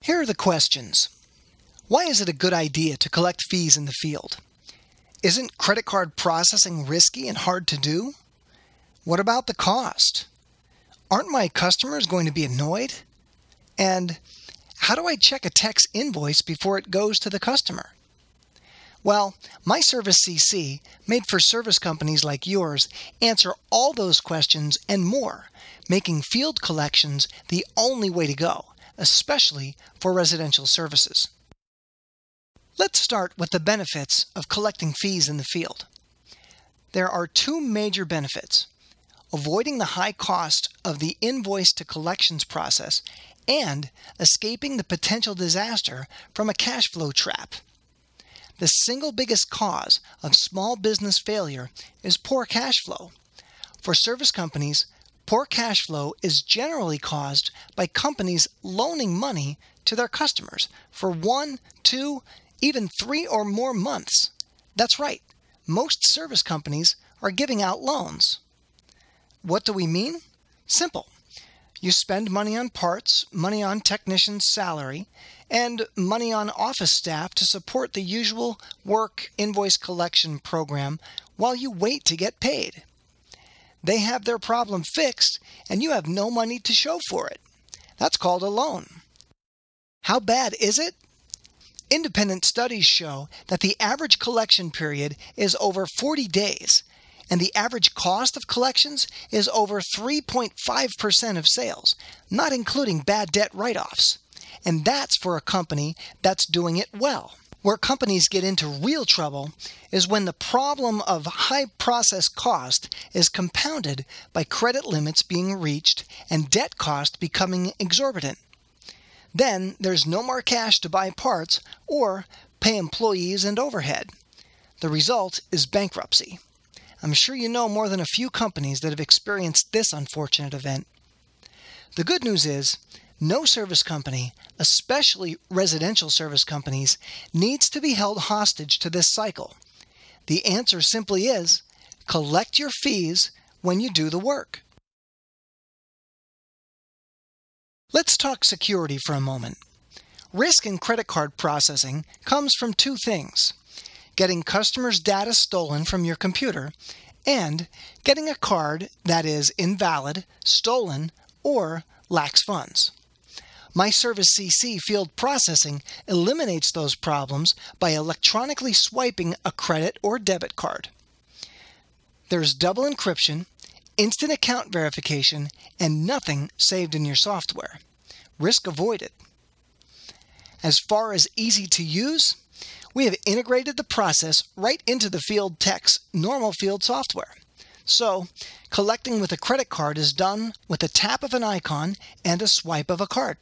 Here are the questions. Why is it a good idea to collect fees in the field? Isn't credit card processing risky and hard to do? What about the cost? Aren't my customers going to be annoyed? And how do I check a text invoice before it goes to the customer? Well, myServiceCC, made for service companies like yours, answer all those questions and more, making field collections the only way to go, especially for residential services. Let's start with the benefits of collecting fees in the field. There are two major benefits: avoiding the high cost of the invoice to collections process and escaping the potential disaster from a cash flow trap. The single biggest cause of small business failure is poor cash flow. For service companies, poor cash flow is generally caused by companies loaning money to their customers for 1, 2, even 3 or more months. That's right, most service companies are giving out loans. What do we mean? Simple. You spend money on parts, money on technicians' salary, and money on office staff to support the usual work invoice collection program while you wait to get paid. They have their problem fixed, and you have no money to show for it. That's called a loan. How bad is it? Independent studies show that the average collection period is over 40 days, and the average cost of collections is over 3.5% of sales, not including bad debt write-offs. And that's for a company that's doing it well. Where companies get into real trouble is when the problem of high process cost is compounded by credit limits being reached and debt cost becoming exorbitant. Then there's no more cash to buy parts or pay employees and overhead. The result is bankruptcy. I'm sure you know more than a few companies that have experienced this unfortunate event. The good news is, no service company, especially residential service companies, needs to be held hostage to this cycle. The answer simply is, collect your fees when you do the work. Let's talk security for a moment. Risk in credit card processing comes from two things: getting customers' data stolen from your computer, and getting a card that is invalid, stolen, or lacks funds. myServiceCC field processing eliminates those problems by electronically swiping a credit or debit card. There's double encryption, instant account verification, and nothing saved in your software. Risk avoided. As far as easy to use, we have integrated the process right into the field tech's normal field software. So, collecting with a credit card is done with a tap of an icon and a swipe of a card.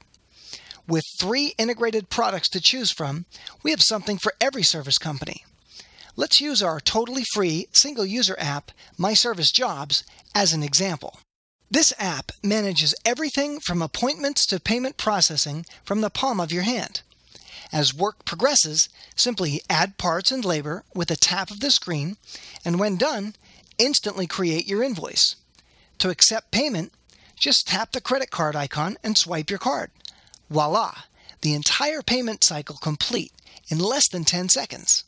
With 3 integrated products to choose from, we have something for every service company. Let's use our totally free single-user app, myServiceJobs, as an example. This app manages everything from appointments to payment processing from the palm of your hand. As work progresses, simply add parts and labor with a tap of the screen, and when done, instantly create your invoice. To accept payment, just tap the credit card icon and swipe your card. Voila! The entire payment cycle complete in less than 10 seconds.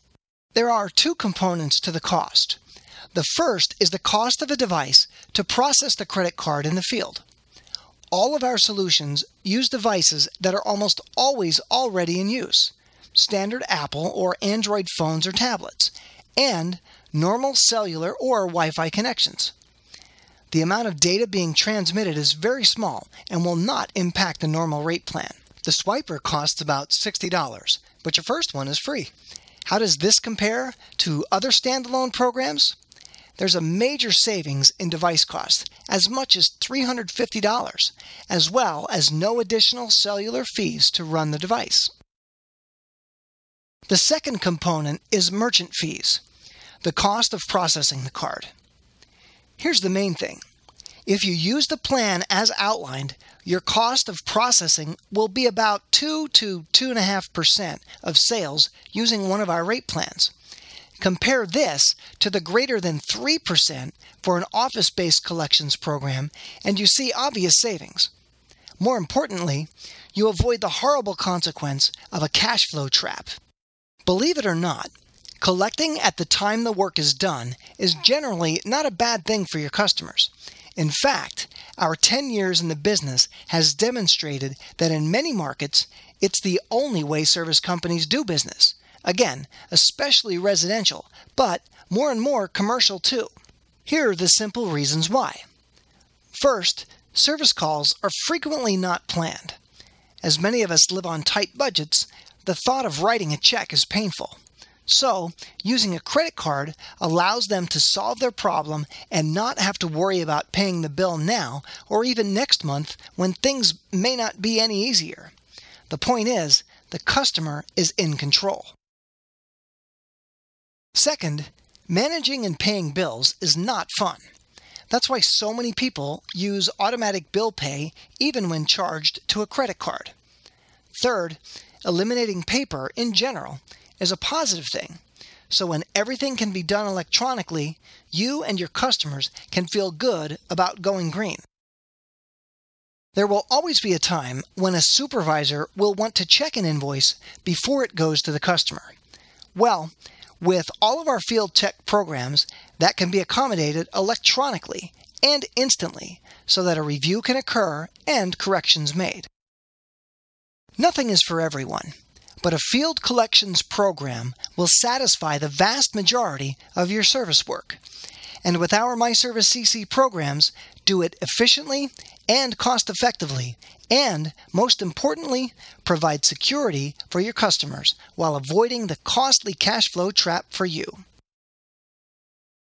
There are 2 components to the cost. The first is the cost of a device to process the credit card in the field. All of our solutions use devices that are almost always already in use: standard Apple or Android phones or tablets, and normal cellular or Wi-Fi connections. The amount of data being transmitted is very small and will not impact the normal rate plan. The swiper costs about $60, but your first one is free. How does this compare to other standalone programs? There's a major savings in device costs, as much as $350, as well as no additional cellular fees to run the device. The second component is merchant fees, the cost of processing the card. Here's the main thing. If you use the plan as outlined, your cost of processing will be about 2 to 2.5% of sales using one of our rate plans. Compare this to the greater than 3% for an office-based collections program, and you see obvious savings. More importantly, you avoid the horrible consequence of a cash flow trap. Believe it or not, collecting at the time the work is done is generally not a bad thing for your customers. In fact, our 10 years in the business has demonstrated that in many markets, it's the only way service companies do business. Again, especially residential, but more and more commercial too. Here are the simple reasons why. First, service calls are frequently not planned. As many of us live on tight budgets, the thought of writing a check is painful. So, using a credit card allows them to solve their problem and not have to worry about paying the bill now or even next month when things may not be any easier. The point is, the customer is in control. Second, managing and paying bills is not fun. That's why so many people use automatic bill pay even when charged to a credit card. Third, eliminating paper in general is a positive thing. So when everything can be done electronically, you and your customers can feel good about going green. There will always be a time when a supervisor will want to check an invoice before it goes to the customer. Well, with all of our field tech programs, that can be accommodated electronically and instantly so that a review can occur and corrections made. Nothing is for everyone, but a field collections program will satisfy the vast majority of your service work. And with our myServiceCC programs, do it efficiently and cost-effectively, and, most importantly, provide security for your customers while avoiding the costly cash flow trap for you.